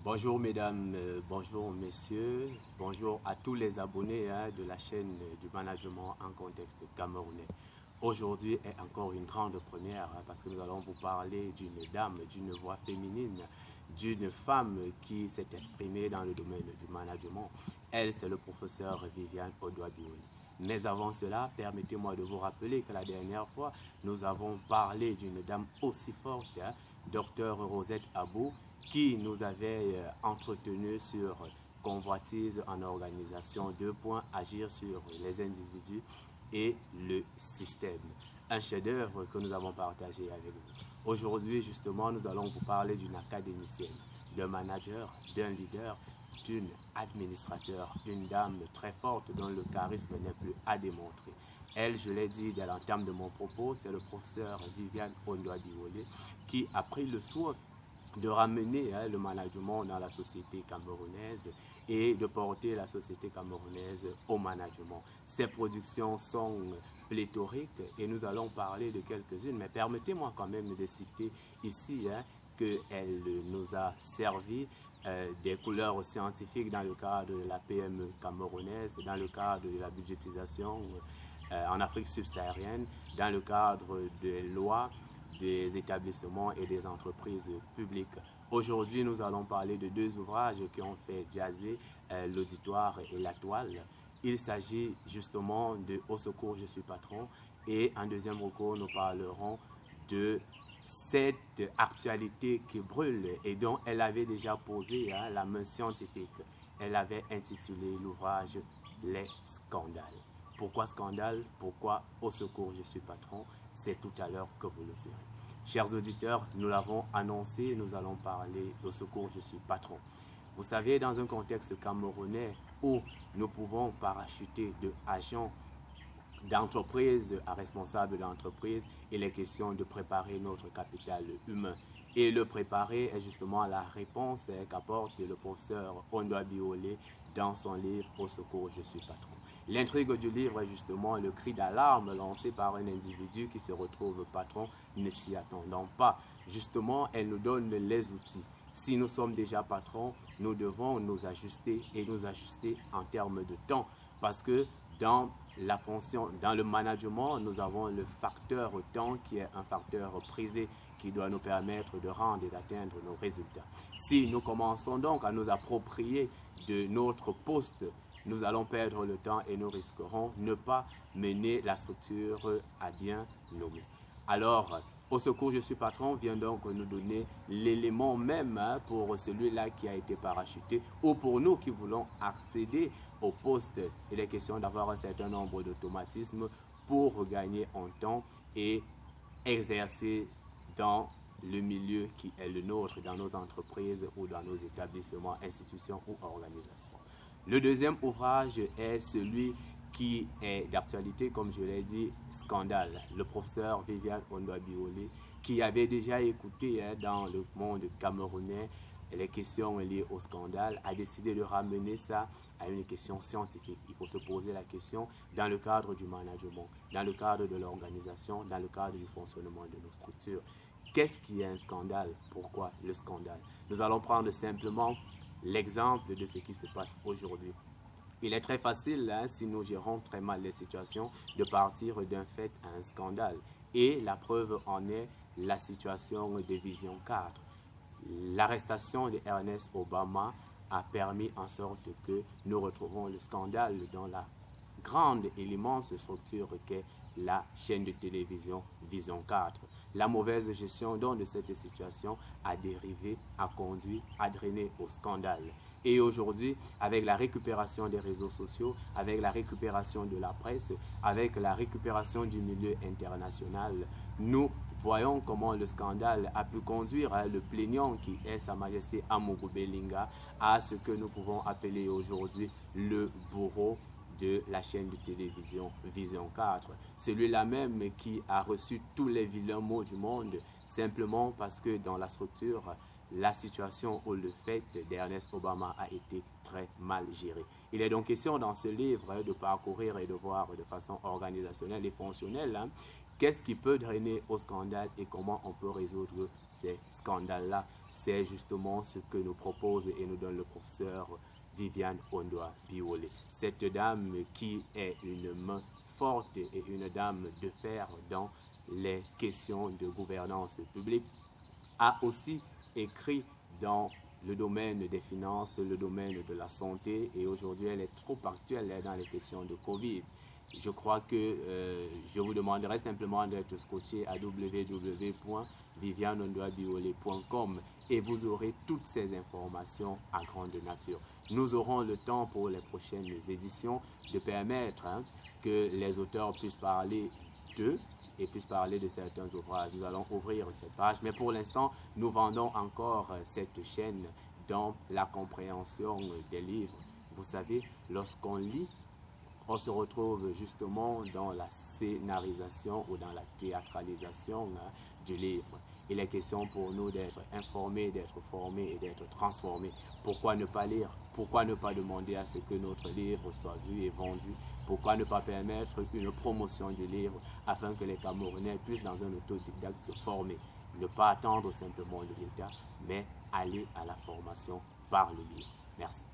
Bonjour mesdames, bonjour messieurs, bonjour à tous les abonnés de la chaîne du management en contexte camerounais. Aujourd'hui est encore une grande première parce que nous allons vous parler d'une dame, d'une voix féminine, d'une femme qui s'est exprimée dans le domaine du management. Elle, c'est le professeur Viviane Odoabioni. Mais avant cela, permettez-moi de vous rappeler que la dernière fois, nous avons parlé d'une dame aussi forte, Dr Rosette Abou, qui nous avait entretenu sur convoitise en organisation, 2 points, agir sur les individus et le système. Un chef-d'œuvre que nous avons partagé avec vous. Aujourd'hui, justement, nous allons vous parler d'une académicienne, d'un manager, d'un leader, d'une administrateur, une dame très forte dont le charisme n'est plus à démontrer. Elle, je l'ai dit dès l'entame de mon propos, c'est le professeur Viviane Odoabioni qui a pris le soin de ramener le management dans la société camerounaise et de porter la société camerounaise au management. Ces productions sont pléthoriques et nous allons parler de quelques-unes, mais permettez-moi quand même de citer ici qu'elle nous a servi des couleurs scientifiques dans le cadre de la PME camerounaise, dans le cadre de la budgétisation en Afrique subsaharienne, dans le cadre des lois, des établissements et des entreprises publiques. Aujourd'hui, nous allons parler de 2 ouvrages qui ont fait jaser l'auditoire et la toile. Il s'agit justement de Au secours, je suis patron, et en deuxième recours, nous parlerons de cette actualité qui brûle et dont elle avait déjà posé la main scientifique. Elle avait intitulé l'ouvrage Les scandales. Pourquoi scandale? Pourquoi Au secours, je suis patron? C'est tout à l'heure que vous le saurez. Chers auditeurs, nous l'avons annoncé, nous allons parler Au secours, je suis patron. Vous savez, dans un contexte camerounais où nous pouvons parachuter de agents d'entreprise à responsable d'entreprise, il est question de préparer notre capital humain. Et le préparer est justement la réponse qu'apporte le professeur Odoabioni dans son livre Au secours, je suis patron. L'intrigue du livre est justement le cri d'alarme lancé par un individu qui se retrouve patron, ne s'y attendant pas. Justement, elle nous donne les outils. Si nous sommes déjà patrons, nous devons nous ajuster et nous ajuster en termes de temps. Parce que dans la fonction, dans le management, nous avons le facteur temps qui est un facteur prisé qui doit nous permettre de rendre et d'atteindre nos résultats. Si nous commençons donc à nous approprier de notre poste, nous allons perdre le temps et nous risquerons ne pas mener la structure à bien nommer. Alors, Au secours, je suis patron vient donc nous donner l'élément même pour celui-là qui a été parachuté ou pour nous qui voulons accéder au poste. Il est question d'avoir un certain nombre d'automatismes pour gagner en temps et exercer dans le milieu qui est le nôtre, dans nos entreprises ou dans nos établissements, institutions ou organisations. Le deuxième ouvrage est celui qui est d'actualité, comme je l'ai dit, Scandale. Le professeur Viviane Odoabioni, qui avait déjà écouté dans le monde camerounais les questions liées au scandale, a décidé de ramener ça à une question scientifique. Il faut se poser la question dans le cadre du management, dans le cadre de l'organisation, dans le cadre du fonctionnement de nos structures. Qu'est-ce qui est un scandale? Pourquoi le scandale? Nous allons prendre simplement l'exemple de ce qui se passe aujourd'hui. Il est très facile, si nous gérons très mal les situations, de partir d'un fait à un scandale. Et la preuve en est la situation de Vision 4. L'arrestation de Ernest Obama a permis en sorte que nous retrouvons le scandale dans la grande et l'immense structure qu'est la chaîne de télévision Vision 4. La mauvaise gestion de cette situation a dérivé, a conduit, a drainé au scandale. Et aujourd'hui, avec la récupération des réseaux sociaux, avec la récupération de la presse, avec la récupération du milieu international, nous voyons comment le scandale a pu conduire le plaignant qui est Sa Majesté Amourou Belinga à ce que nous pouvons appeler aujourd'hui le bourreau de la chaîne de télévision Vision 4. Celui-là même qui a reçu tous les vilains mots du monde simplement parce que dans la structure, la situation ou le fait d'Ernest Obama a été très mal géré. Il est donc question dans ce livre de parcourir et de voir de façon organisationnelle et fonctionnelle qu'est-ce qui peut drainer au scandale et comment on peut résoudre ces scandales-là. C'est justement ce que nous propose et nous donne le professeur Viviane Ondoa Biolé. Cette dame qui est une main forte et une dame de fer dans les questions de gouvernance publique, a aussi écrit dans le domaine des finances, le domaine de la santé, et aujourd'hui elle est trop actuelle dans les questions de Covid. Je crois que je vous demanderai simplement d'être scotché à www.vivianeondoabiolé.com et vous aurez toutes ces informations à grande nature. Nous aurons le temps pour les prochaines éditions de permettre que les auteurs puissent parler d'eux et puissent parler de certains ouvrages. Nous allons ouvrir cette page, mais pour l'instant, nous vendons encore cette chaîne dans la compréhension des livres. Vous savez, lorsqu'on lit, on se retrouve justement dans la scénarisation ou dans la théâtralisation du livre. Il est question pour nous d'être informés, d'être formés et d'être transformés. Pourquoi ne pas lire? Pourquoi ne pas demander à ce que notre livre soit vu et vendu? Pourquoi ne pas permettre une promotion du livre afin que les Camerounais puissent dans un autodidacte se former? Ne pas attendre simplement le résultat, mais aller à la formation par le livre. Merci.